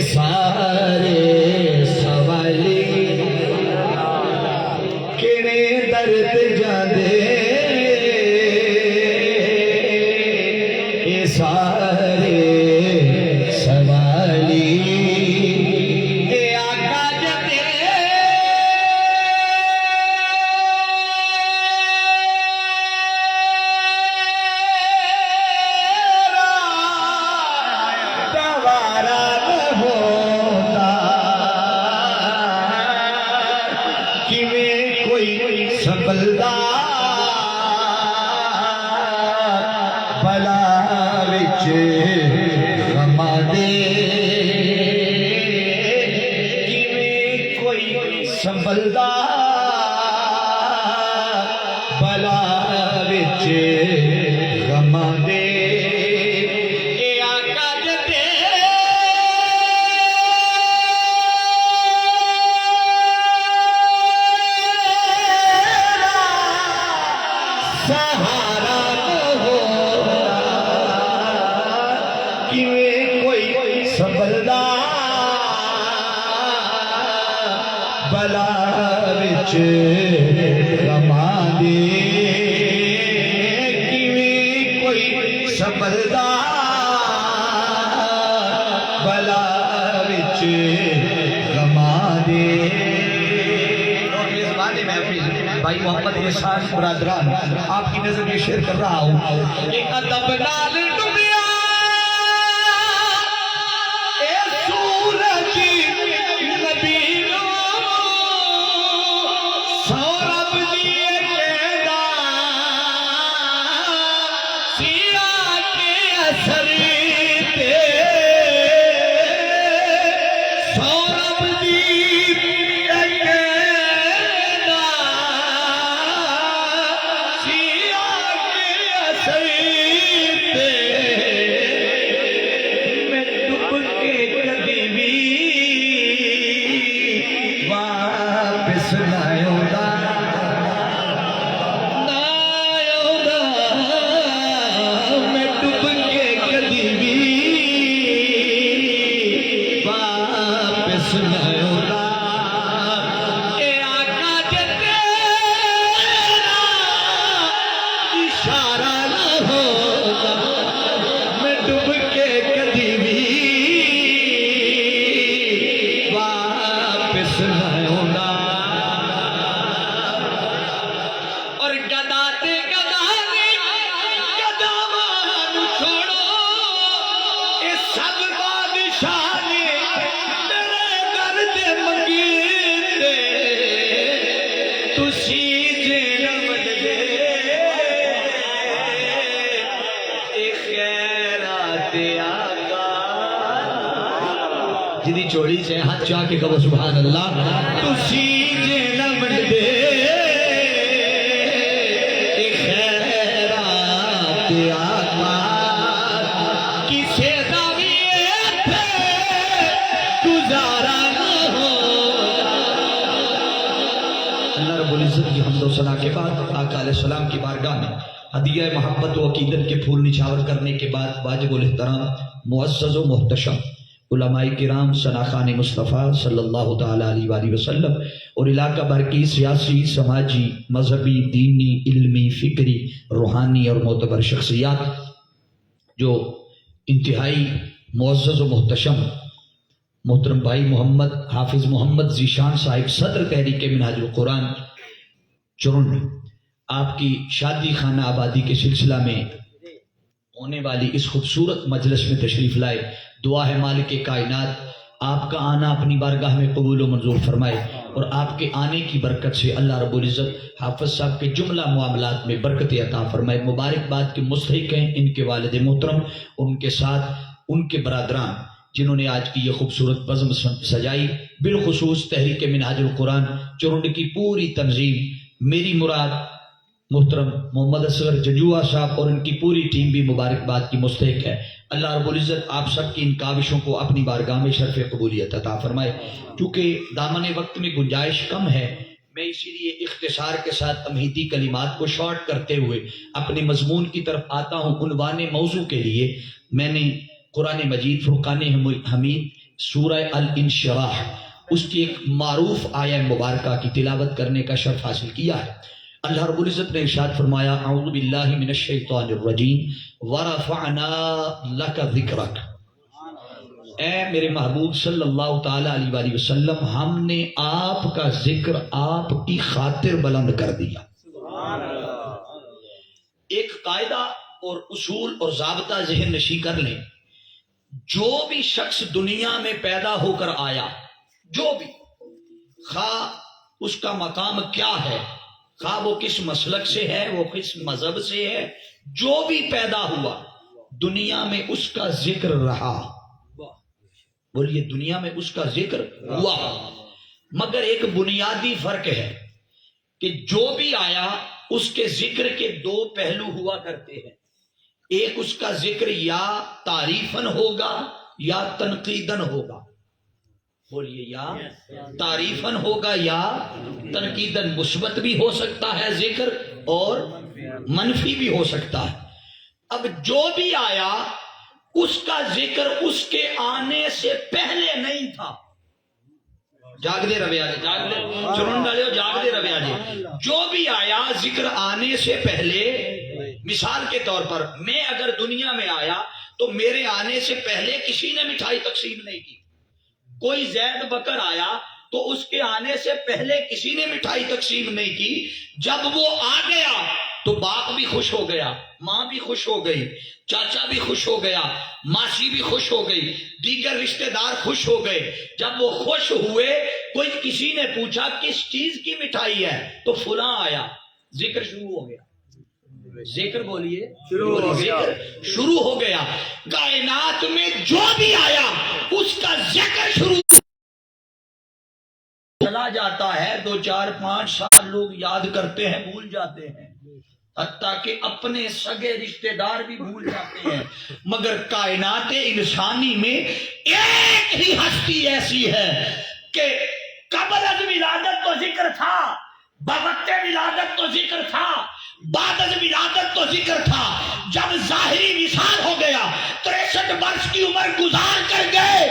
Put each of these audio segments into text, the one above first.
سارے سوالی کیڑے درد جاندے اے سارے سوالی اے آقا جتے دوارا ہوتا کیویں کوئی سنبھلدا بلا وچ غماں دے کیویں کوئی سنبھلدا بلا وچ غماں دے اے آقا جتے سہارا ہوتا کیویں کوئی سنبھلدا بلا وچ غماں دے کیویں کوئی سنبھلدا بلا وچ غماں دے بھائی محمد احسان برادران آپ کی نظر میں شیئر کر رہا ہوں ایک ادب نال ڈوبیا اے سورج نبی نو سورب دیے کہدا سیاہ کے اثر تے سورب دیے کہدا سیاہ کے اثر تے میں ڈوب کے کدی بھی واپس نہ آؤندا میں ڈوب کے کدی بھی واپس نہ آؤندا اے آقا جے تیرا اشارہ نہ ہوگا میں ڈوب کے کدی بھی واپس نہ آؤندا اور گدا تے گدا نے گداواں نوں چھوڑو اے سب بادشاہ نے میرے گھر دے منگیتے تسی جے نہ منگے اے خیرات آقا جدی چوڑی سے ہاتھ چاہ کے کہو سبحان اللہ تسی جے نہ منگے اے خیرات آقا کسے دا بھی ایتھے گزارا نہ ہو اللہ رب العزت کی حمد و ثنا کے بعد آقا علیہ السلام کی بارگاہ میں ہدیہ محبت و عقیدت کے پھول نچھاور کرنے کے بعد واجب الاحترام معزز و محتشم علماء کرام ثناخان مصطفیٰ صلی اللہ تعالیٰ علیہ وآلہ وسلم اور علاقہ بھر کی سیاسی سماجی مذہبی دینی علمی فکری روحانی اور معتبر شخصیات جو انتہائی معزز و محتشم محترم بھائی محمد حافظ محمد ذیشان صاحب صدر تحریک منہاج القرآن چرن آپ کی شادی خانہ آبادی کے سلسلہ میں ہونے والی اس خوبصورت مجلس میں تشریف لائے دعا ہے مالک کائنات آپ کا آنا اپنی بارگاہ میں قبول و منظور فرمائے اور آپ کے آنے کی برکت سے اللہ رب العزت حافظ صاحب کے جملہ معاملات میں برکت عطا فرمائے مبارکباد کے مستحق ہیں ان کے والد محترم ان کے ساتھ ان کے برادران جنہوں نے آج کی یہ خوبصورت بزم سجائی بالخصوص تحریک منہاج القرآن چرنڈ کی پوری تنظیم میری مراد محترم محمد اصغر ججوہ صاحب اور ان کی پوری ٹیم بھی مبارکباد کی مستحق ہے اللہ رب العزت آپ سب کی ان کاوشوں کو اپنی بارگاہ میں شرف قبولیت عطا فرمائے چونکہ دامن وقت میں گنجائش کم ہے میں اسی لیے اختصار کے ساتھ تمہیدی کلمات کو شارٹ کرتے ہوئے اپنے مضمون کی طرف آتا ہوں عنوان موضوع کے لیے میں نے قرآن مجید فرقان حمید سورہ الانشراح اس کی ایک معروف آیہ مبارکہ کی تلاوت کرنے کا شرف حاصل کیا ہے۔ اللہ رب العزت نے ارشاد فرمایا اعوذ باللہ من الشیطان الرجیم ورفعنا لک ذکرک، اے میرے محبوب صلی اللہ تعالی علیہ وآلہ وسلم ہم نے آپ کا ذکر آپ کی خاطر بلند کر دیا۔ ایک قاعدہ اور اصول اور ضابطہ ذہن نشی کر لیں، جو بھی شخص دنیا میں پیدا ہو کر آیا، جو بھی، خواہ اس کا مقام کیا ہے، خواہ وہ کس مسلک سے ہے، وہ کس مذہب سے ہے، جو بھی پیدا ہوا دنیا میں اس کا ذکر رہا۔ بولیے دنیا میں اس کا ذکر ہوا، مگر ایک بنیادی فرق ہے کہ جو بھی آیا اس کے ذکر کے دو پہلو ہوا کرتے ہیں، ایک اس کا ذکر یا تعریفاً ہوگا یا تنقیداً ہوگا۔ بولیے یا تعریفاً ہوگا یا تنقیداً، مثبت بھی ہو سکتا ہے ذکر اور منفی بھی ہو سکتا ہے۔ اب جو بھی آیا اس کا ذکر اس کے آنے سے پہلے نہیں تھا۔ جاگ دے رویا جی، جاگ دے چرن ڈالے ہو، جاگ دے رویا جی۔ جو بھی آیا ذکر آنے سے پہلے، مثال کے طور پر میں اگر دنیا میں آیا تو میرے آنے سے پہلے کسی نے مٹھائی تقسیم نہیں کی۔ کوئی زید بکر آیا تو اس کے آنے سے پہلے کسی نے مٹھائی تقسیم نہیں کی۔ جب وہ آ گیا تو باپ بھی خوش ہو گیا، ماں بھی خوش ہو گئی، چاچا بھی خوش ہو گیا، ماسی بھی خوش ہو گئی، دیگر رشتہ دار خوش ہو گئے۔ جب وہ خوش ہوئے، کوئی کسی نے پوچھا کس چیز کی مٹھائی ہے تو فلاں آیا، ذکر شروع ہو گیا۔ ذکر بولیے ذکر شروع ہو گیا۔ کائنات میں جو بھی آیا اس کا ذکر شروع چلا جاتا ہے، 2 4 5 سال لوگ یاد کرتے ہیں، بھول جاتے ہیں، حتیٰ کہ اپنے سگے رشتہ دار بھی بھول جاتے ہیں، مگر کائنات انسانی میں ایک ہی ہستی ایسی ہے کہ قبل از ولادت تو ذکر تھا، بوقت ولادت تو ذکر تھا، بعد از ولادت تو ذکر تھا، جب ظاہری وصال ہو گیا، 63 برس کی عمر گزار کر گئے،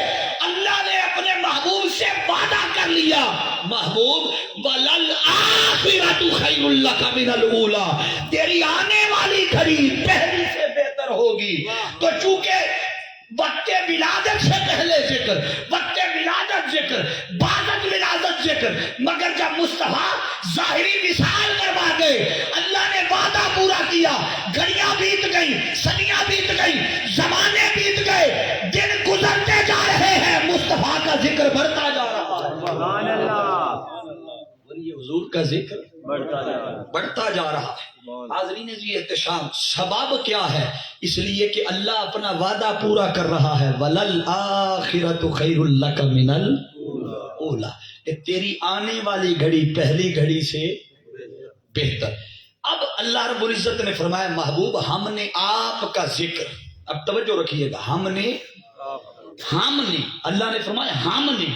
اللہ نے اپنے محبوب سے وعدہ کر لیا، محبوب وَلَلْآخِرَةُ خَيْرٌ لَكَ مِنَ الْأُولَىٰ، تیری آنے والی گھڑی پہلی سے بہتر ہوگی۔ تو چونکہ وقت ولادت سے پہلے ذکر، وقت ولادت ذکر، بعد از ولادت ذکر، مگر جب مصطفیٰ ظاہری وصال کروا گئے، اللہ نے وعدہ پورا کیا، گھڑیاں بیت گئیں، صدیاں بیت گئیں، زمانے بیت گئے، دن گزرتے جا رہے ہیں، مصطفیٰ کا ذکر بڑھتا جا رہا ہے۔ سبحان اللہ، یہ حضور کا ذکر بڑھتا جا رہا ہے۔ حاضرین جی احتشام، سبب کیا ہے؟ اس لیے کہ اللہ اپنا وعدہ پورا کر رہا ہے، وَلَلْآخِرَةُ خَيْرٌ لَكَ مِنَ الْأُولَىٰ، کہ تیری آنے والی گھڑی پہلی گھڑی سے بہتر۔ اب اللہ رب العزت نے فرمایا محبوب ہم نے آپ کا ذکر، اب توجہ رکھیے گا، ہم نے اللہ نے فرمایا ہم نے۔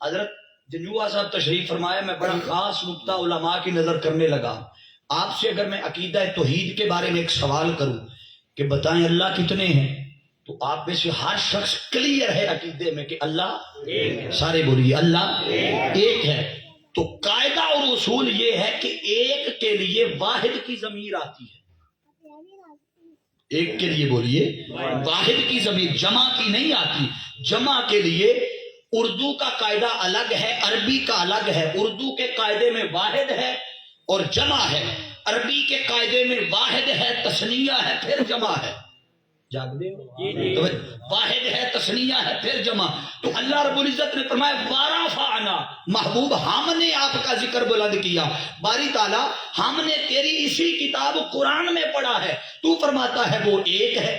حضرت جنجوہ صاحب تشریف فرمایا، میں بڑا خاص نقطہ علماء کی نظر کرنے لگا۔ آپ سے اگر میں عقیدہ توحید کے بارے میں ایک سوال کروں کہ بتائیں اللہ کتنے ہیں، تو آپ میں سے ہر شخص کلیئر ہے عقیدے میں کہ اللہ ایک ہے۔ سارے بولیے اللہ ایک ہے۔ تو قاعدہ اور اصول یہ ہے کہ ایک کے لیے واحد کی ضمیر آتی ہے، ایک کے لیے بولیے واحد کی ضمیر، جمع کی نہیں آتی۔ جمع کے لیے اردو کا قاعدہ الگ ہے، عربی کا الگ ہے۔ اردو کے قاعدے میں واحد ہے اور جمع ہے، عربی کے قاعدے میں واحد ہے، تثنیہ ہے، پھر جمع ہے۔ جاگ دے تو واحد ہے، تثنیہ ہے، پھر جمع۔ تو اللہ رب العزت نے فرمایا وَرَفَعْنَا، محبوب ہم نے آپ کا ذکر بلند کیا۔ باری تعالیٰ ہم نے تیری اسی کتاب قرآن میں پڑھا ہے، تو فرماتا ہے وہ ایک ہے،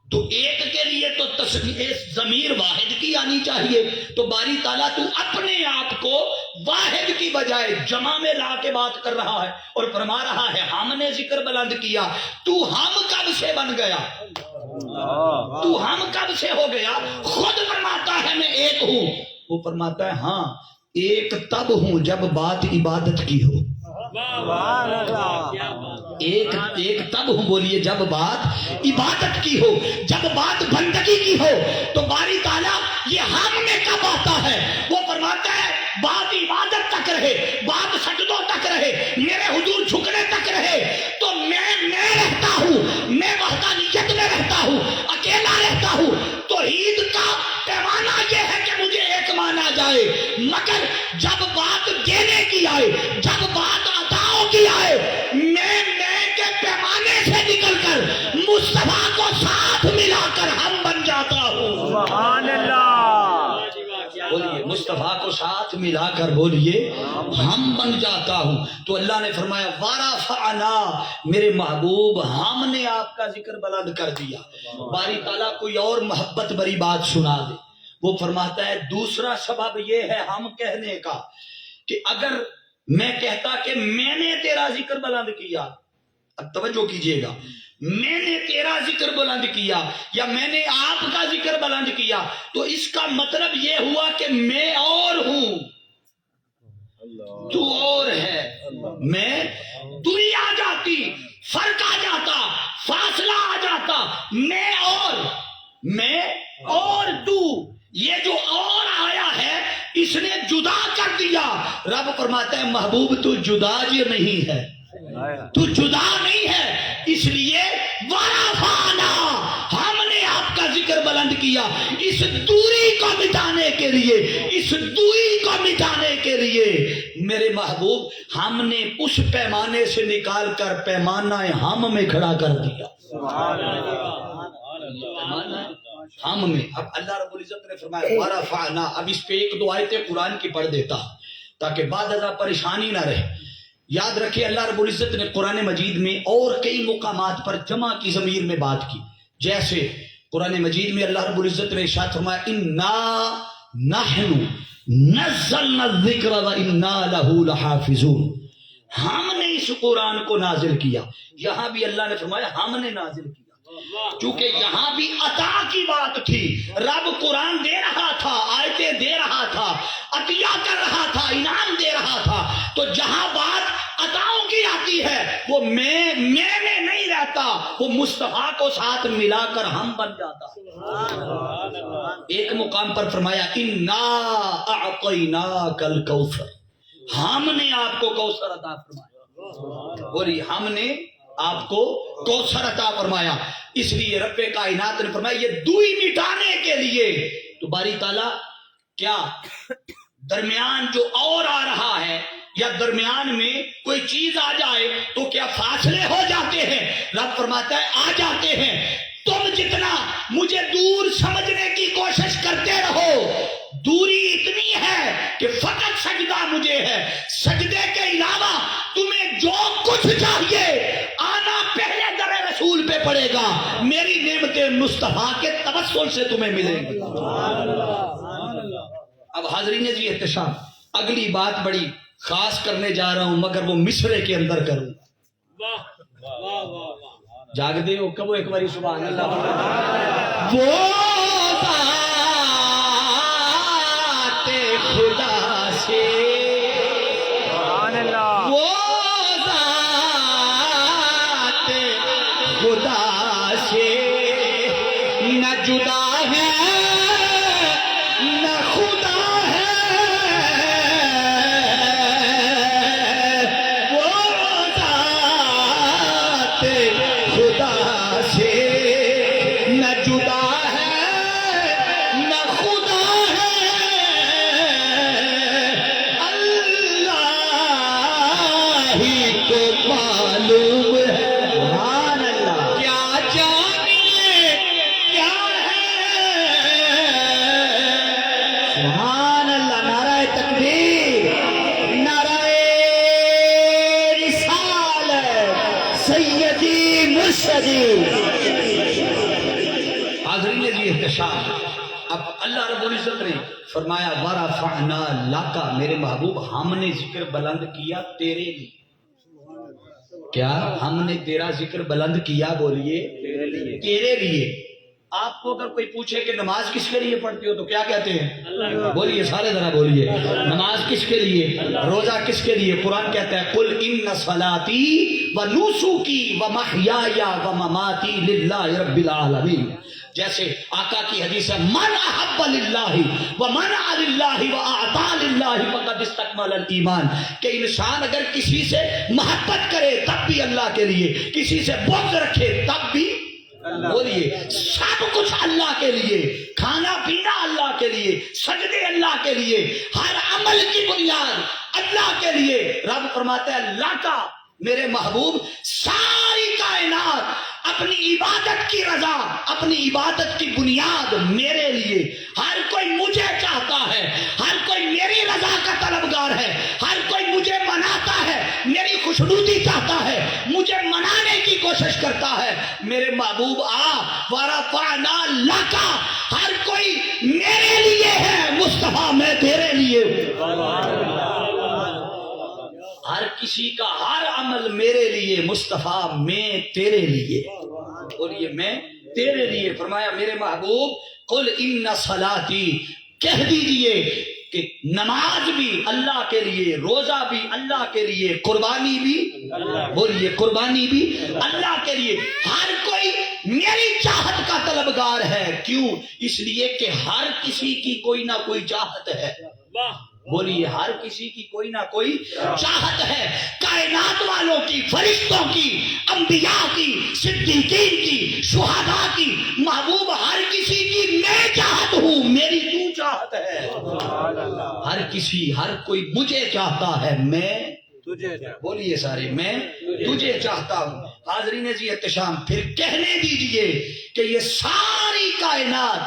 تو ایک کے لیے تو ضمیر واحد کی آنی چاہیے۔ تو باری تعالیٰ تو اپنے آپ کو واحد کی بجائے جمع میں لا کے بات کر رہا ہے اور فرما رہا ہے ہم نے ذکر بلند کیا۔ تو ہم کب سے بن گیا؟ تو ہم کب سے ہو گیا؟ خود فرماتا ہے میں ایک ہوں، وہ فرماتا ہے ہاں ایک تب ہوں جب بات عبادت کی ہو، ایک تب ہوں بولیے جب بات عبادت کی ہو، جب بات بندگی کی ہو، تو باری تعالیٰ یہ ہم میں کب آتا ہے؟ وہ فرماتا ہے بات عبادت تک رہے، بات سجدوں تک رہے، میرے حضور جھکنے تک رہے، تو میں رہتا ہوں، میں وحدانیت میں رہتا ہوں، اکیلا رہتا ہوں۔ توحید کا پیمانہ یہ ہے کہ مجھے ایک مانا جائے، مگر جب بات دینے کی آئے، جب بات عطاؤں کی آئے، میں کے پیمانے سے نکل کر مصطفیٰ کو ساتھ ملا کر ہم بن جاتا ہوں۔ سبحان اللہ، بولیے مصطفیٰ کو ساتھ ملا کر بولیے ہم بن جاتا ہوں۔ تو اللہ نے فرمایا ورفعنا، میرے محبوب ہم نے آپ کا ذکر بلند کر دیا۔ باری تعالیٰ کوئی اور محبت بری بات سنا دے، وہ فرماتا ہے دوسرا سبب یہ ہے ہم کہنے کا کہ اگر میں کہتا کہ میں نے تیرا ذکر بلند کیا، اب توجہ کیجئے گا، میں نے تیرا ذکر بلند کیا یا میں نے آپ کا ذکر بلند کیا، تو اس کا مطلب یہ ہوا کہ میں اور ہوں، تو اور ہے، میں دوری آ جاتی، فرق آ جاتا، فاصلہ آ جاتا، میں اور تو، یہ جو اور آیا ہے اس نے جدا کر دیا۔ رب فرماتا ہے محبوب تو جدا یہ نہیں ہے، تو جدا نہیں ہے، اس لیے ورفعنا، ہم نے آپ کا ذکر بلند کیا اس دوری کو مٹانے کے لیے، اس دوری کو مٹانے کے لیے میرے محبوب ہم نے اس پیمانے سے نکال کر پیمانہ ہم میں کھڑا کر دیا۔ ہم میں، اب اللہ رب العزت نے فرمایا ورفعنا، اب اس پہ ایک دو آیتیں قرآن کی پڑھ دیتا تاکہ بعد ازاں پریشانی نہ رہے۔ یاد رکھیں اللہ رب العزت نے قرآن مجید میں اور کئی مقامات پر جمع کی ضمیر میں بات کی، جیسے قرآن مجید میں اللہ رب العزت نے ارشاد فرمایا انا نحن نزلنا الذکر وانا لہ لحافظون، ہم نے اس قرآن کو نازل کیا۔ یہاں بھی اللہ نے فرمایا ہم نے نازل کیا، چونکہ یہاں بھی عطا کی بات تھی، رب قرآن دے رہا تھا، آیتیں دے رہا تھا، عطیہ کر رہا تھا، انعام دے رہا تھا، تو جہاں بات عطاؤں کی آتی ہے وہ میں نہیں رہتا، وہ مصطفیٰ کو ساتھ ملا کر ہم بن جاتا۔ ایک مقام پر فرمایا انا اعطیناک الکوثر، ہم نے آپ کو کوثر عطا فرمایا، اور ہم نے آپ کو کوثر عطا فرمایا، اس لیے رب کائنات نے فرمایا یہ دوئی مٹانے کے لیے۔ تو باری تعالیٰ کیا درمیان جو اور آ رہا ہے یا درمیان میں کوئی چیز آ جائے تو کیا فاصلے ہو جاتے ہیں؟ رب فرماتا ہے آ جاتے ہیں، تم جتنا مجھے دور سمجھنے کی کوشش کرتے رہو، دوری اتنی ہے کہ فقط سجدہ مجھے ہے، سجدے کے علاوہ تمہیں جو کچھ چاہیے آنا پہلے در رسول پہ پڑے گا، میری نعمت مصطفیٰ کے توسل سے تمہیں ملیں گی۔ اب حاضرین جی احتشام، اگلی بات بڑی خاص کرنے جا رہا ہوں مگر وہ مصرے کے اندر کروں، جاگ دے ہو کب ایک باری سبحان اللہ۔ وہ ذات خدا سے، وہ ذات خدا سے نہ جدا ہے نہ خدا ہے، وہ ذات خدا سے نہ جدا ہے نہ خدا ہے، اللہ ہی کو معلوم ہے سبحان اللہ کیا جانیے کیا ہے، سبحان اللہ، نعرہ تکبیر، نعرہ رسالت، سیدی مرشدی۔ حاضرین جی احتشام، اب اللہ رب العزت نے فرمایا ورفعنا لک، میرے محبوب ہم نے ذکر بلند کیا تیرے لیے۔ کیا ہم نے تیرا ذکر بلند کیا؟ بولیے تیرے لیے۔ آپ کو اگر کوئی پوچھے کہ نماز کس کے لیے پڑھتے ہو تو کیا کہتے ہیں؟ بولیے سارے ذرا بولیے، نماز کس کے لیے، روزہ کس کے لیے؟ قرآن کہتا ہے قل ان صلاتی و نسکی و محیای و مماتی للہ رب العالمین. جیسے آقا کی حدیث ہے من احب للہ و منع للہ و اعطا للہ فقد استکمل الایمان، کہ انسان اگر کسی سے محبت کرے تب بھی اللہ کے لیے، کسی سے بغض رکھے تب بھی، بولیے سب کچھ اللہ کے لیے، کھانا پینا اللہ کے لیے، سجدے اللہ کے لیے، ہر عمل کی بنیاد اللہ کے لیے. رب فرماتا ہے اللہ کا میرے محبوب ساری کائنات اپنی عبادت کی رضا، اپنی عبادت کی بنیاد میرے لیے. ہر کوئی مجھے چاہتا ہے، ہر کوئی میری رضا کا طلبگار ہے، ہر کوئی مجھے مناتا ہے، میری خوشنودی چاہتا ہے، مجھے منانے کی کوشش کرتا ہے. میرے محبوب ورفعنا لک، ہر کوئی میرے لیے ہے، مصطفیٰ میں تیرے لیے ہوں. ہر کسی کا ہر عمل میرے لیے، مصطفیٰ میں تیرے لیے، بولیے میں تیرے لیے. فرمایا میرے محبوب قل ان صلاتی، کہہ دیجئے کہ نماز بھی اللہ کے لیے، روزہ بھی اللہ کے لیے، قربانی بھی، بولیے قربانی بھی اللہ کے لیے. ہر کوئی میری چاہت کا طلبگار ہے. کیوں؟ اس لیے کہ ہر کسی کی کوئی نہ کوئی چاہت ہے. بولیے ہر کسی کی کوئی نہ کوئی چاہت ہے، کائنات والوں کی، فرشتوں کی، انبیاء کی، صدیقین کی، شہداء کی. محبوب ہر کسی کی میں چاہت ہوں، میری تو چاہت ہے. ہر کسی، ہر کوئی مجھے چاہتا ہے، میں تجھے، بولیے سارے میں تجھے چاہتا ہوں. حاضرین جی احتشام، پھر کہنے دیجئے کہ یہ ساری کائنات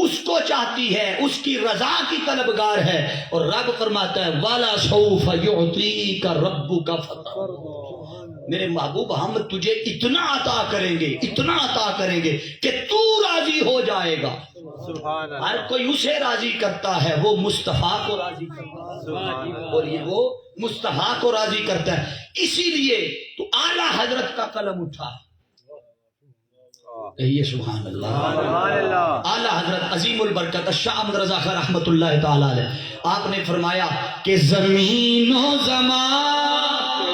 اس کو چاہتی ہے، اس کی رضا کی طلبگار ہے. اور رب فرماتا ہے وَلَا سَوْفَ يُعْطِيكَ رَبُّكَ فَتَرْضَىٰ، میرے محبوب ہم تجھے اتنا عطا کریں گے، اتنا عطا کریں گے کہ تو راضی ہو جائے گا. ہر کوئی اسے راضی کرتا ہے، وہ مصطفیٰ کو راضی کرتا ہے. بولیے وہ مصطفیٰ کو راضی کرتا ہے. اسی لیے تو اعلیٰ حضرت کا قلم اٹھا، کہیے سبحان اللہ. اعلیٰ حضرت عظیم البرکت شاہ احمد رضا خان رحمت اللہ تعالی علیہ، آپ نے فرمایا کہ زمین و زمان،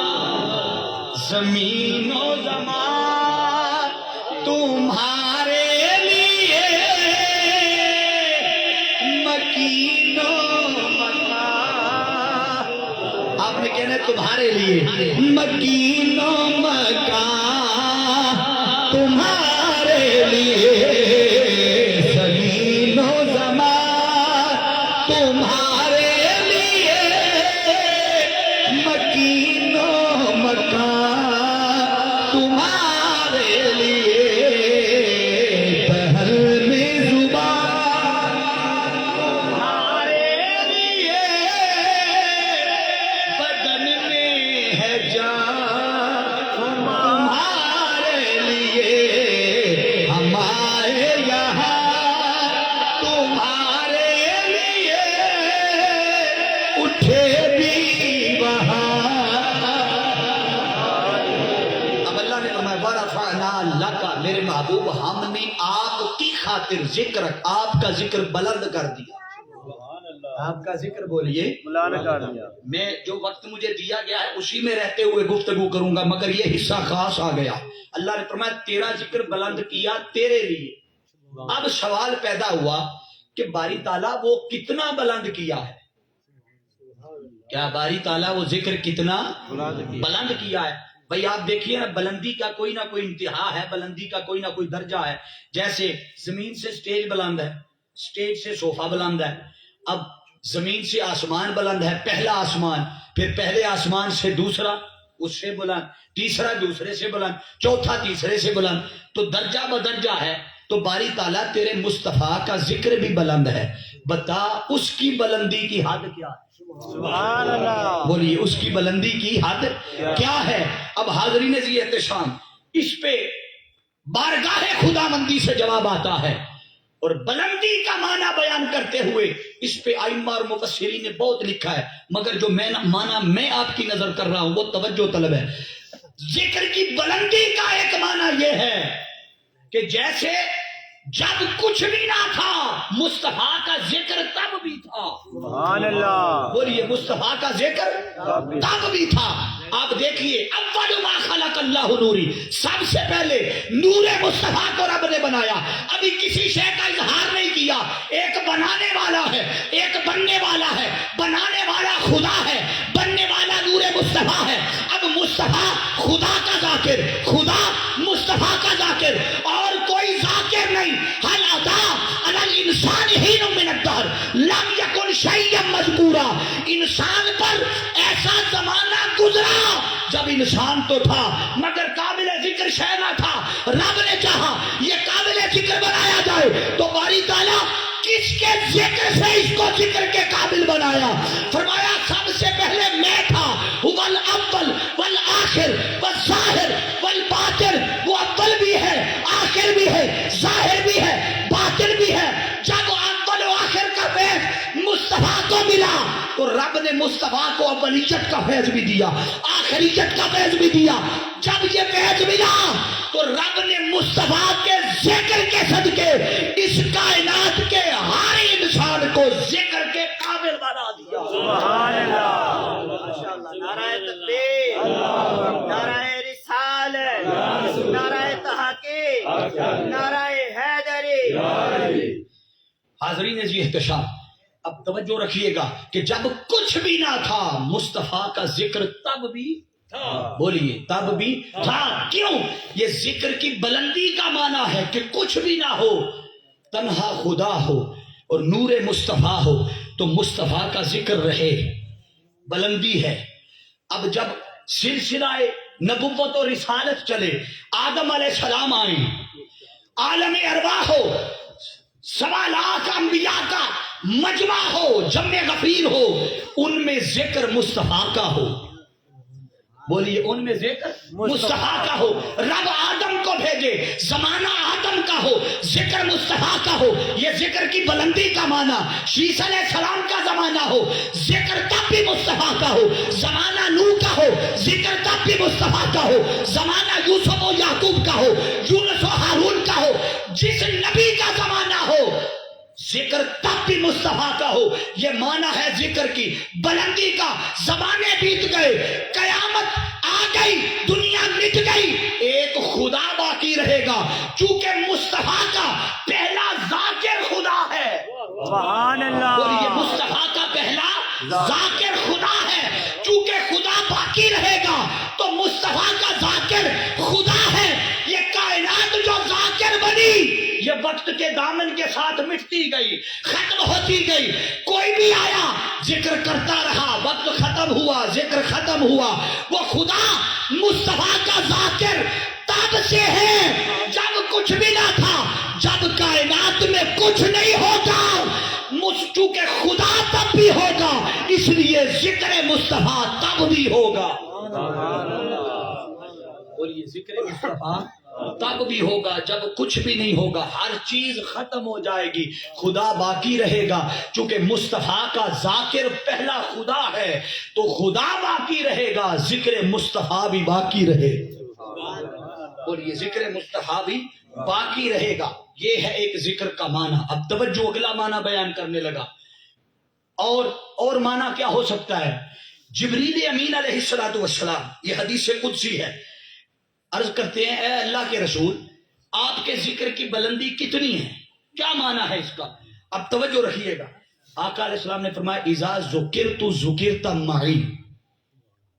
زمین و زمان تمہارے لیے مکین و مکان. آپ نے کہنا تمہارے لیے مکین و مکان تمہارے لیے، زمین و زمان تمہارے لیے مکین و مکان تمہارے لیے. بحر میں زبان تمہارے لیے، بدن میں ہے جان تمہارے لیے، ہمارے یہاں تمہارے لیے، اٹھے بھی وہاں. اب اللہ نے فرمایا وَرَفَعْنَا لَكَ، میرے محبوب ہم نے آپ کی خاطر ذکر، آپ کا ذکر بلند کر دیا. آپ کا ذکر بولیے بلند کر دیا. میں جو وقت مجھے دیا گیا ہے اسی میں رہتے ہوئے گفتگو کروں گا، مگر یہ حصہ خاص آ گیا. اللہ نے فرمایا تیرا ذکر بلند کیا تیرے لیے. اب سوال پیدا ہوا کہ باری تعالیٰ وہ کتنا بلند کیا ہے؟ کیا باری تعالیٰ وہ ذکر کتنا بلند کیا ہے؟ بھئی آپ دیکھیے نا، بلندی کا کوئی نہ کوئی انتہا ہے، بلندی کا کوئی نہ کوئی درجہ ہے. جیسے زمین سے سٹیج بلند ہے، سٹیج سے صوفہ بلند ہے. اب زمین سے آسمان بلند ہے، پہلا آسمان، پھر پہلے آسمان سے دوسرا، اس سے بلند، تیسرا دوسرے سے بلند، چوتھا تیسرے سے بلند. تو درجہ بدرجہ ہے. تو باری تعالیٰ تیرے مصطفیٰ کا ذکر بھی بلند ہے. بتا اس کی بلندی کی حد کیا ہے؟ سبحان اللہ. بولیے اس کی بلندی کی حد کیا ہے؟ اب حاضرین ذی احتشام، اس پہ بارگاہ خدا مندی سے جواب آتا ہے. اور بلندی کا معنی بیان کرتے ہوئے اس پہ ائمہ اور مفسرین نے بہت لکھا ہے، مگر جو معنی میں آپ کی نظر کر رہا ہوں وہ توجہ طلب ہے. ذکر کی بلندی کا ایک معنی یہ ہے کہ جیسے جب کچھ بھی نہ تھا مصطفیٰ کا ذکر تب بھی تھا. سبحان اللہ. بولیے مصطفیٰ کا ذکر تب بھی تھا. آپ دیکھیے اول ما خلق اللہ نوری، سب سے پہلے نور مصطفیٰ کو رب نے بنایا. ابھی کسی شے کا اظہار نہیں کیا. ایک بنانے والا ہے، ایک بننے والا ہے. بنانے والا خدا ہے، بننے والا نور مصطفیٰ ہے. اب مصطفیٰ خدا کا ذاکر، خدا مصطفیٰ کا ذاکر، اور کوئی ذاکر نہیں. حل اتا علی الانسان حین من الدہر لم یکن شیئا مذکورا. انسان پر ایسا زمانہ گزرا جب انسان تو تھا مگر قابل ذکر شے نہ تھا. رب نے چاہا یہ قابل ذکر بنایا جائے تو باری تعالیٰ کس کے ذکر سے اس کو ذکر کے قابل بنایا. فرمایا سب سے پہلے میں تھا، هو الاول والآخر والظاہر والباطن. وہ اول بھی ہے، آخر بھی ہے، ظاہر بھی ہے، باطن بھی ہے. جب اول و آخر کا فیض مصطفیٰ کو ملا تو رب نے مصطفیٰ کو اولیت کا فیض بھی دیا، آخریت کا فیض بھی دیا. جب یہ فیض ملا تو رب نے مصطفیٰ کے ذکر کے صدقے اس کائنات کے ہر انسان کو ذکر کے قابل بنا دیا. سبحان اللہ. ماشاءاللہ. نعرہ تکبیر، نعرہ رسالت، نعرہ تحقیق، نعرہ حیدری. حاضرین جی احتشام، اب توجہ رکھیے گا کہ جب کچھ بھی نہ تھا مصطفیٰ کا ذکر تب بھی تھا. بولیے تب بھی تھا. کیوں؟ یہ ذکر کی بلندی کا معنی ہے کہ کچھ بھی نہ ہو، تنہا خدا ہو اور نور مصطفیٰ ہو تو مصطفیٰ کا ذکر رہے، بلندی ہے. اب جب سلسلہ نبوت و رسالت چلے، آدم علیہ السلام آئے، عالم ارواح ہو، 1.25 لاکھ انبیاء کا مجمع ہو، جمع غفیر ہو، ان میں ذکر مصطفیٰ کا ہو. بولیے ان میں ذکر مصطفیٰ کا ہو. رب آدم کو بھیجے، زمانہ آدم کا ہو، ذکر مصطفیٰ کا ہو. یہ ذکر کی بلندی کا معنی. شیس علیہ السلام کا زمانہ ہو، ذکر تب بھی مصطفیٰ کا ہو. زمانہ نوح کا ہو، ذکر تب بھی مصطفیٰ کا ہو. زمانہ یوسف و یعقوب کا ہو، یونس و ہارون کا ہو. جس نبی کا زمانہ ہو ذکر تب بھی مصطفیٰ کا ہو. یہ معنی ہے ذکر کی بلندی کا. زمانے بیت گئے، قیامت آ گئی، دنیا مٹ گئی، ایک خدا باقی رہے گا. چونکہ مصطفیٰ کا پہلا ذاکر خدا ہے. سبحان اللہ. اور یہ مصطفیٰ کا پہلا ذاکر خدا ہے. چونکہ خدا باقی رہے گا تو مصطفیٰ کا ذاکر خدا ہے. یہ کائنات جو ذاکر بنی یہ وقت کے دامن کے ساتھ مٹتی گئی، ختم ہوتی گئی. کوئی بھی آیا ذکر کرتا رہا، وقت ختم ہوا، ذکر ختم ہوا. وہ خدا مصطفیٰ کا ذاکر تب سے ہے جب کچھ بھی نہ تھا، جب کائنات میں کچھ نہیں ہوگا. چونکہ خدا تب بھی ہوگا اس لیے ذکر مصطفیٰ تب بھی ہوگا. اور یہ ذکر مصطفیٰ تب بھی ہوگا جب کچھ بھی نہیں ہوگا. ہر چیز ختم ہو جائے گی، خدا باقی رہے گا. چونکہ مصطفیٰ کا ذاکر پہلا خدا ہے تو خدا باقی رہے گا، ذکر مصطفیٰ بھی باقی رہے. اور یہ ذکر مصطفیٰ بھی باقی رہے گا. یہ ہے ایک ذکر کا معنی. اب توجہ اگلا معنی بیان کرنے لگا. اور معنی کیا ہو سکتا ہے؟ جبریل امین علیہ السلام، یہ حدیث قدسی ہے، عرض کرتے ہیں اے اللہ کے رسول آپ کے ذکر کی بلندی کتنی ہے، کیا معنی ہے اس کا؟ اب توجہ رکھیے گا. آقا علیہ السلام نے فرمایا اذا ذکرت ذکرت معی.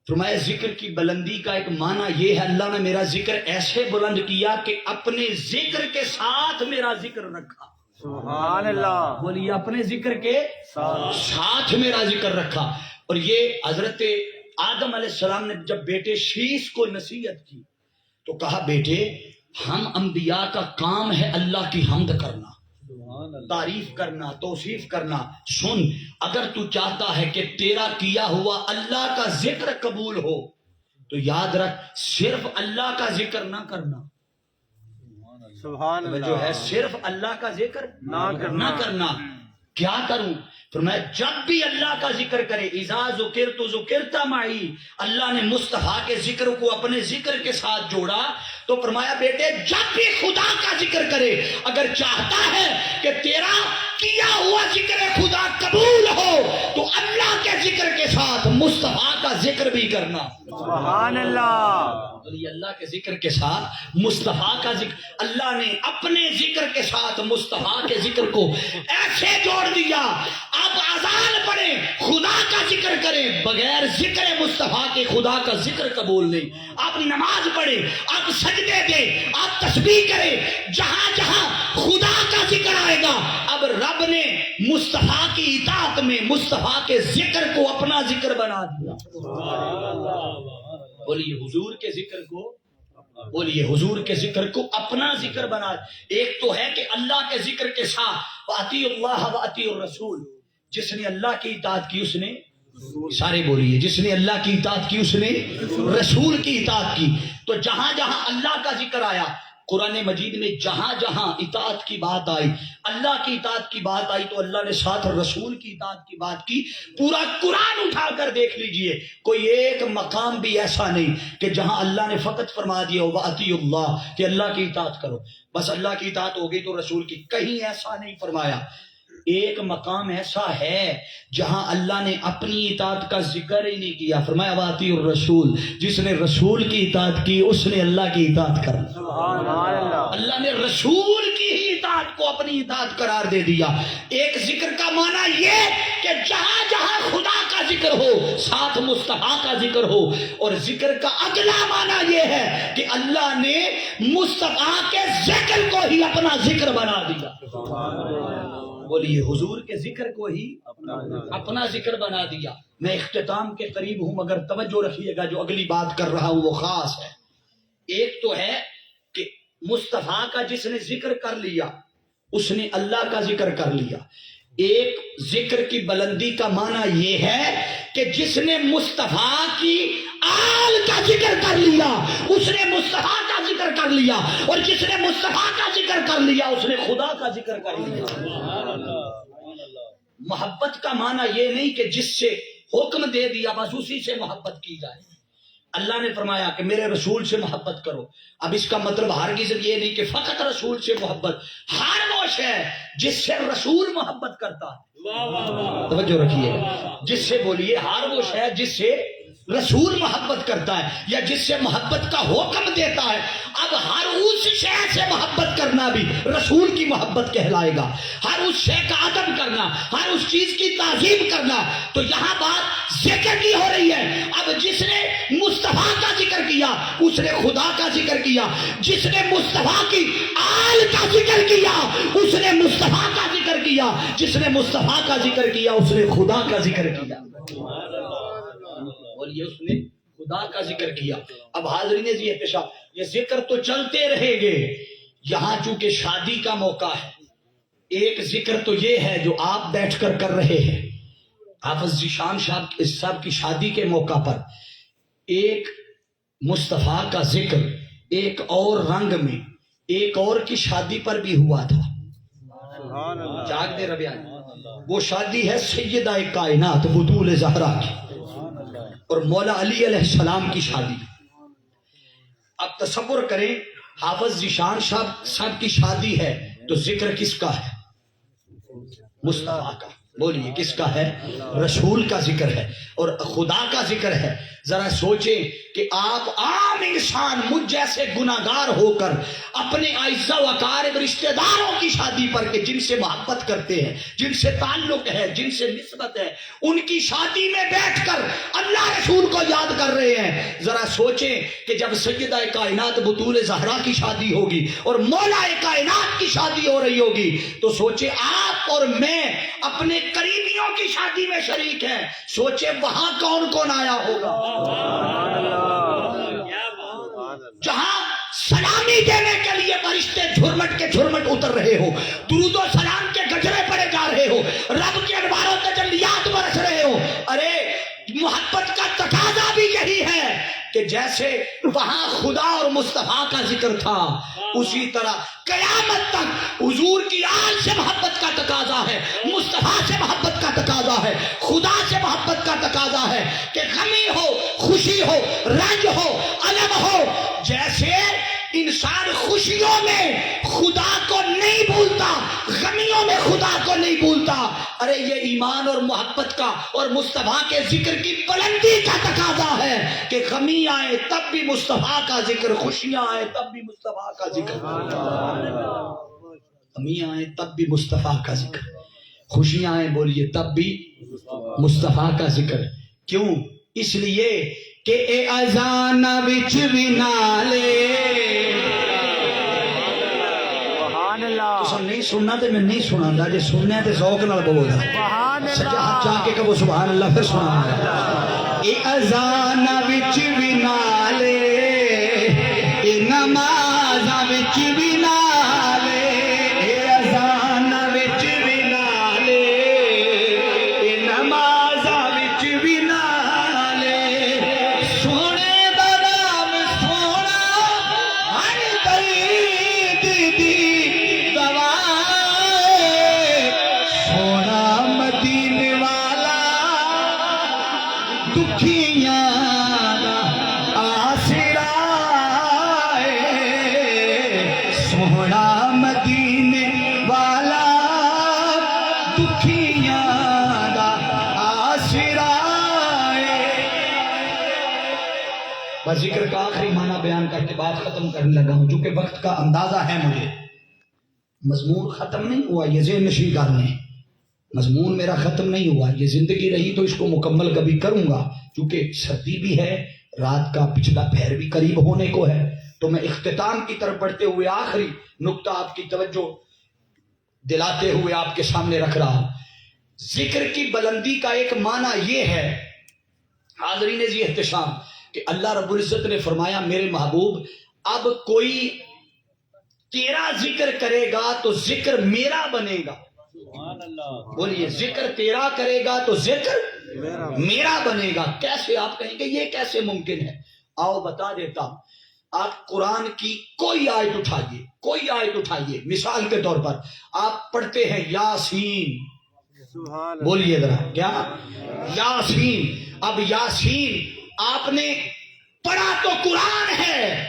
فرمایا ذکر کی بلندی کا ایک معنی یہ ہے اللہ نے میرا ذکر ایسے بلند کیا کہ اپنے ذکر کے ساتھ میرا ذکر رکھا. سبحان اللہ. بولیے اپنے ذکر کے ساتھ میرا ذکر رکھا. اور یہ حضرت آدم علیہ السلام نے جب بیٹے شیش کو نصیحت کی تو کہا بیٹے ہم انبیاء کا کام ہے اللہ کی حمد کرنا، تعریف کرنا، توصیف کرنا. سن اگر تو چاہتا ہے کہ تیرا کیا ہوا اللہ کا ذکر قبول ہو تو یاد رکھ صرف اللہ کا ذکر نہ کرنا. سبحان اللہ. جو ہے صرف اللہ کا ذکر نہ کرنا. کیا کروں؟ فرمایا جب بھی اللہ کا ذکر کرے، اذا ذکرت ذکرت معی، اللہ نے مصطفیٰ کے ذکر کو اپنے ذکر کے ساتھ جوڑا تو فرمایا بیٹے جب بھی خدا کا ذکر کرے، اگر چاہتا ہے کہ تیرا کیا ہوا ذکر خدا قبول ہو تو اللہ کے ذکر کے ساتھ مصطفیٰ کا ذکر بھی کرنا۔ سبحان اللہ، اللہ کے ذکر کے ساتھ مصطفیٰ کا ذکر، اللہ نے اپنے ذکر کے ساتھ مصطفیٰ کے ذکر کو ایسے جوڑ دیا۔ اب اذان پڑھیں خدا کا ذکر کریں، بغیر ذکر مصطفیٰ کے خدا کا ذکر قبول نہیں۔ آپ نماز پڑھیں، آپ سجدے دیں، آپ تسبیح کریں، جہاں جہاں خدا کا ذکر آئے گا اب رب نے مصطفیٰ کی اطاعت میں مصطفیٰ کے ذکر کو اپنا ذکر بنا دیا۔ بولیے حضور کے ذکر کو، بولیے حضور کے ذکر کو اپنا ذکر بنا۔ ایک تو ہے کہ اللہ کے ذکر کے ساتھ اطیعوا اللہ واطیعوا الرسول، جس نے اللہ کی اطاعت کی اس نے، سارے بولیے، جس نے اللہ کی اطاعت کی اس نے رسول کی اطاعت کی۔ تو جہاں جہاں اللہ کا ذکر آیا قرآن مجید میں، جہاں جہاں اطاعت کی بات آئی، اللہ کی اطاعت کی بات آئی تو اللہ نے ساتھ رسول کی اطاعت کی بات کی۔ پورا قرآن اٹھا کر دیکھ لیجئے، کوئی ایک مقام بھی ایسا نہیں کہ جہاں اللہ نے فقط فرما دیا وَأَطِيعُوا اللَّهَ کہ اللہ کی اطاعت کرو، بس اللہ کی اطاعت ہو گئی تو رسول کی، کہیں ایسا نہیں فرمایا۔ ایک مقام ایسا ہے جہاں اللہ نے اپنی اطاعت کا ذکر ہی نہیں کیا، فرمایا وَأَطِيعُوا الرَّسُولَ، جس نے رسول کی اطاعت کی اس نے اللہ کی اطاعت کر لی۔ اللہ نے رسول کی ہی اطاعت کو اپنی اطاعت قرار دے دیا۔ ایک ذکر کا معنی یہ کہ جہاں جہاں خدا کا ذکر ہو ساتھ مصطفیٰ کا ذکر ہو، اور ذکر کا اگلا معنی یہ ہے کہ اللہ نے مصطفیٰ کے ذکر کو ہی اپنا ذکر بنا دیا۔ بولیے حضور کے ذکر کو ہی اپنا ذکر بنا دیا۔ میں اختتام کے قریب ہوں مگر توجہ رکھیے گا، جو اگلی بات کر رہا ہوں وہ خاص ہے۔ ایک تو ہے کہ مصطفیٰ کا جس نے ذکر کر لیا اس نے اللہ کا ذکر کر لیا۔ ایک ذکر کی بلندی کا معنی یہ ہے کہ جس نے مصطفیٰ کی آل کا ذکر کر لیا اس نے مصطفیٰ کا ذکر کر لیا، اور جس نے مصطفیٰ کا ذکر کر لیا اس نے خدا کا ذکر کر لیا۔ محبت کا معنی یہ نہیں کہ جس سے حکم دے دیا بس اسی سے محبت کی جائے۔ اللہ نے فرمایا کہ میرے رسول سے محبت کرو، اب اس کا مطلب ہرگز یہ نہیں کہ فقط رسول سے محبت، ہر وہ ہے جس سے رسول محبت کرتا ہے۔ توجہ رکھیے، جس سے بولیے ہر وہ ہے جس سے رسول محبت کرتا ہے یا جس سے محبت کا حکم دیتا ہے۔ اب ہر اس شے سے محبت کرنا بھی رسول کی محبت کہلائے گا، ہر اس شے کا ادب کرنا، ہر اس چیز کی تعظیم کرنا۔ تو یہاں بات ذکر کی ہو رہی ہے۔ اب جس نے مصطفیٰ کا ذکر کیا اس نے خدا کا ذکر کیا، جس نے مصطفیٰ کی آل کا ذکر کیا اس نے مصطفیٰ کا ذکر کیا، جس نے مصطفیٰ کا ذکر کیا اس نے خدا کا ذکر کیا، اور یہ اس نے خدا کا ذکر کیا۔ اب حاضرین جی احتشام، یہ ذکر تو چلتے رہے گے، یہاں چونکہ شادی کا موقع ہے، ایک ذکر تو یہ ہے جو آپ بیٹھ کر کر رہے ہیں۔ حافظ ذیشان صاحب کی شادی کے موقع پر ایک مصطفیٰ کا ذکر ایک اور رنگ میں ایک اور کی شادی پر بھی ہوا تھا۔ جاگ دے ربیان، وہ شادی ہے سیدہ کائنات بطول زہرا کی اور مولا علی علیہ السلام کی شادی۔ اب تصور کریں حافظ ذیشان صاحب کی شادی ہے تو ذکر کس کا ہے؟ مصطفیٰ کا۔ بولیے کس کا ہے؟ رسول کا ذکر ہے اور خدا کا ذکر ہے۔ ذرا سوچیں کہ آپ عام انسان مجھ جیسے گناہگار ہو کر اپنے اعزاء و اقارب رشتہ داروں کی شادی پر کہ جن سے محبت کرتے ہیں، جن سے تعلق ہے، جن سے نسبت ہے، ان کی شادی میں بیٹھ کر اللہ رسول کو یاد کر رہے ہیں۔ ذرا سوچیں کہ جب سیدہ کائنات بطول زہرا کی شادی ہوگی اور مولا کائنات کی شادی ہو رہی ہوگی تو سوچیں آپ اور میں اپنے قریبیوں کی شادی میں شریک ہیں، سوچیں وہاں کون کون آیا ہوگا۔ جہاں سلامی دینے کے لیے فرشتے جھرمٹ کے جھرمٹ اتر رہے ہو، درود و سلام کے گجرے پڑے جا رہے ہو، رب کے انوار و تجلیات برس رہے ہو، ارے محبت کا تقاضا بھی یہی ہے کہ جیسے وہاں خدا اور مصطفیٰ کا ذکر تھا اسی طرح قیامت تک حضور کی آل سے محبت کا تقاضا ہے، مصطفیٰ سے محبت کا تقاضا ہے، خدا سے محبت کا تقاضا ہے کہ غمی ہو، خوشی ہو، رنج ہو، الم ہو، جیسے انسان خوشیوں میں خدا کو نہیں بھولتا، غمیوں میں خدا کو نہیں بھولتا، ارے یہ ایمان اور محبت کا اور مصطفیٰ کے ذکر کی بلندی کا تقاضا ہے کہ غمی آئے تب بھی مصطفیٰ کا ذکر، خوشیاں آئے تب بھی مصطفیٰ کا ذکر، غمی آئے تب بھی مصطفیٰ کا ذکر، خوشیاں آئے بولیے تب بھی مصطفیٰ کا ذکر۔ کیوں؟ اس لیے کہ اے اذان وچ بھی نالے، سبحان اللہ تساں نہیں سننا تے میں نہیں سنا گا، جے سننا تے ذوق نال بولو گا، سبحان سجا ہاتھ چاہ اللہ کے کہو سبحان اللہ، پھر سنا گا۔ اے اذان وچ بھی نالے، اے نماز وچ بھی نالے، اے اذان وچ بھی نالے، اے نماز وچ بھی نالے، سونے دا نام سونا ہر درد دی دوا، سونا مدینے والا دکھیاں دا آسرا ہے، سونا مدینے والا دکھیاں دا آسرا ہے۔ بس ذکر کا آخری معنی بیان کر کے بات ختم کرنے لگا ہوں، چونکہ وقت کا اندازہ ہے مجھے، مضمون ختم نہیں ہوا، یہ ذہن نشین کر لیں، مضمون میرا ختم نہیں ہوا، یہ زندگی رہی تو اس کو مکمل کبھی کروں گا، چونکہ سردی بھی ہے، رات کا پچھلا پہر بھی قریب ہونے کو ہے، تو میں اختتام کی طرف بڑھتے ہوئے آخری نقطہ آپ کی توجہ دلاتے ہوئے آپ کے سامنے رکھ رہا ہوں۔ ذکر کی بلندی کا ایک معنی یہ ہے حاضرین جی احتشام کہ اللہ رب العزت نے فرمایا میرے محبوب اب کوئی تیرا ذکر کرے گا تو ذکر میرا بنے گا، بولیے ذکر تیرا کرے گا تو ذکر میرا بنے گا۔ کیسے؟ آپ کہیں گے یہ کیسے ممکن ہے؟ آؤ بتا دیتا ہوں۔ آپ قرآن کی کوئی آیت اٹھائیے، کوئی آیت اٹھائیے، مثال کے طور پر آپ پڑھتے ہیں یاسین، سبحان اللہ بولیے ذرا کیا؟ یاسین۔ اب یاسین آپ نے پڑھا تو قرآن ہے،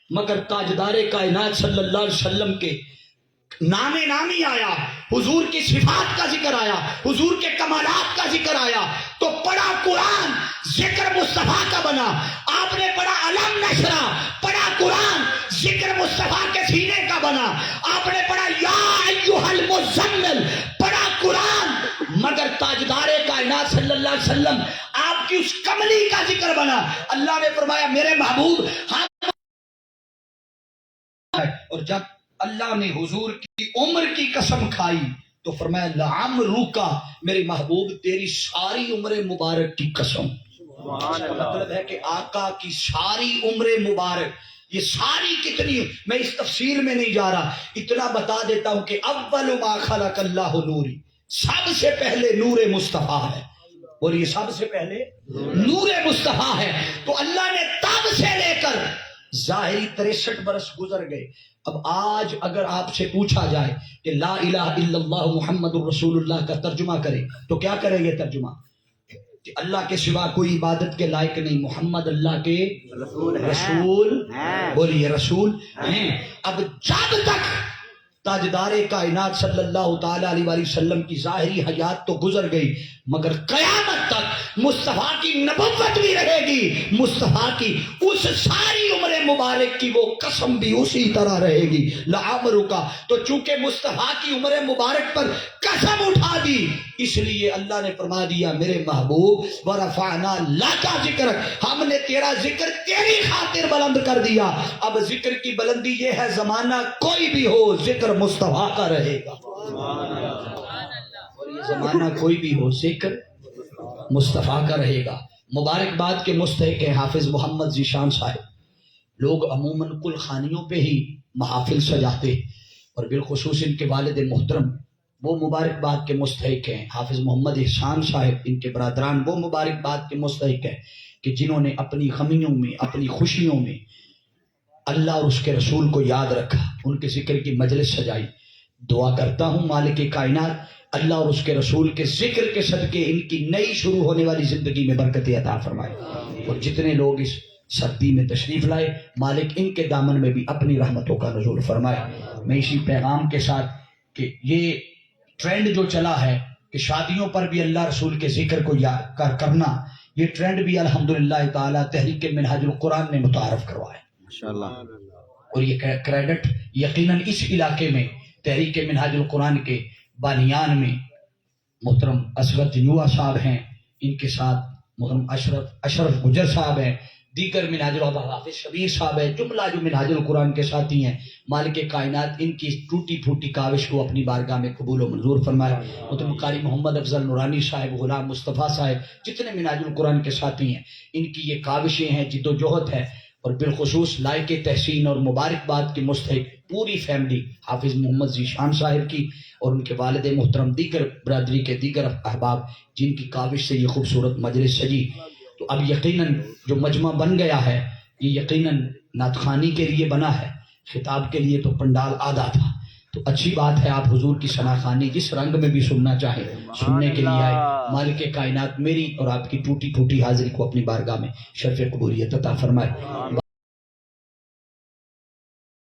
مگر تاجدار کائنات صلی اللہ علیہ وسلم کے نام نامی آیا، حضور کی صفات کا ذکر آیا، حضور کے کمالات کا ذکر آیا، تو پڑھا قرآن، ذکر مصطفیٰ کا بنا۔ آپ نے پڑھا علم نشرہ، پڑھا قرآن، ذکر مصطفیٰ کے سینے کا بنا۔ آپ نے پڑھا یا ایھا المزمل، پڑھا قرآن، مگر تاجدار کائنات صلی اللہ علیہ وسلم آپ کی اس کملی کا ذکر بنا۔ اللہ نے فرمایا میرے محبوب ہم، اور جب اللہ نے حضور کی عمر کی قسم کھائی تو فرمایا لعمرک، میرے محبوب تیری ساری عمر مبارک کی قسم۔ اس کا مطلب ہے کہ آقا کی ساری عمر مبارک، یہ ساری کتنی، میں اس تفسیر میں نہیں جا رہا، اتنا بتا دیتا ہوں کہ اول ما خلق اللہ نوری، سب سے پہلے نور مصطفیٰ ہے، اور یہ سب سے پہلے نور مصطفیٰ ہے۔ تو اللہ نے تب سے لے کر ظاہری 63 برس گزر گئے۔ اب آج اگر آپ سے پوچھا جائے کہ لا الہ الا اللہ محمد الرسول اللہ کا ترجمہ کرے تو کیا کریں گے ترجمہ؟ کہ اللہ کے سوا کوئی عبادت کے لائق نہیں، محمد اللہ کے رسول، بولیے رسول ہیں۔ اب جب تک تاجدار کائنات صلی اللہ تعالی علیہ وآلہ وسلم کی ظاہری حیات تو گزر گئی، مگر قیامت تک مصطفیٰ کی نبوت بھی رہے گی، مصطفیٰ کی اس ساری عمر مبارک کی وہ قسم بھی اسی طرح رہے گی لعمرک۔ تو چونکہ مصطفیٰ کی عمر مبارک پر قسم اٹھا دی، اس لیے اللہ نے فرما دیا میرے محبوب ورفعنا لک ذکرک، ہم نے تیرا ذکر تیری خاطر بلند کر دیا۔ اب ذکر کی بلندی یہ ہے زمانہ کوئی بھی ہو ذکر مصطفیٰ کا رہے گا، اور یہ زمانہ کوئی بھی ہو ذکر مصطفیٰ کا رہے گا۔ مبارکباد کے مستحق ہیں حافظ محمد ذیشان صاحب۔ لوگ عموماً کل خانیوں پہ ہی محافل سجاتے، اور بالخصوص ان کے والد محترم وہ مبارکباد کے مستحق ہیں، حافظ محمد احسان صاحب ان کے برادران وہ مبارکباد کے مستحق ہیں۔ کہ جنہوں نے اپنی غمیوں میں اپنی خوشیوں میں اللہ اور اس کے رسول کو یاد رکھا، ان کے ذکر کی مجلس سجائی. دعا کرتا ہوں مالک کائنات اللہ اور اس کے رسول کے ذکر کے صدقے ان کی نئی شروع ہونے والی زندگی میں برکت عطا فرمائے. اور جتنے لوگ اس سردی میں تشریف لائے مالک ان کے دامن میں بھی اپنی رحمتوں کا نزول فرمائے. میں اسی پیغام کے ساتھ کہ یہ ٹرینڈ جو چلا ہے کہ شادیوں پر بھی اللہ رسول کے ذکر کو یاد کرنا، یہ ٹرینڈ بھی الحمدللہ تعالی تحریک منہاج القرآن نے متعارف کروایا. ماشاءاللہ. اور یہ کریڈٹ یقیناً اس علاقے میں تحریک منہاج القرآن کے بانیان میں محترم اسغر جنوا صاحب ہیں، ان کے ساتھ محترم اشرف گجر صاحب ہیں، دیگر منہاج حافظ شبیر صاحب ہیں، جملہ جو منہاج القرآن کے ساتھی ہیں. مالک کائنات ان کی ٹوٹی پھوٹی کاوش کو اپنی بارگاہ میں قبول و منظور فرمائے. محترم قاری محمد افضل نورانی صاحب، غلام مصطفیٰ صاحب، جتنے منہاج القرآن کے ساتھی ہیں، ان کی یہ کاوشیں ہیں، جد و جہد ہے. اور بالخصوص لائق تحسین اور مبارکباد کی مستحق پوری فیملی حافظ محمد ذیشان صاحب کی اور ان کے والد محترم، دیگر برادری کے دیگر احباب جن کی کاوش سے یہ خوبصورت مجلس سجی. تو اب یقیناً جو مجمع بن گیا ہے یہ یقیناً نعت خوانی کے لیے بنا ہے، خطاب کے لیے تو پنڈال آدھا تھا. تو اچھی بات ہے آپ حضور کی ثنا خوانی جس رنگ میں بھی سننا چاہیں سننے کے لیے آئے. مالک کائنات میری اور آپ کی ٹوٹی پھوٹی حاضری کو اپنی بارگاہ میں شرف قبولیت عطا فرمائے.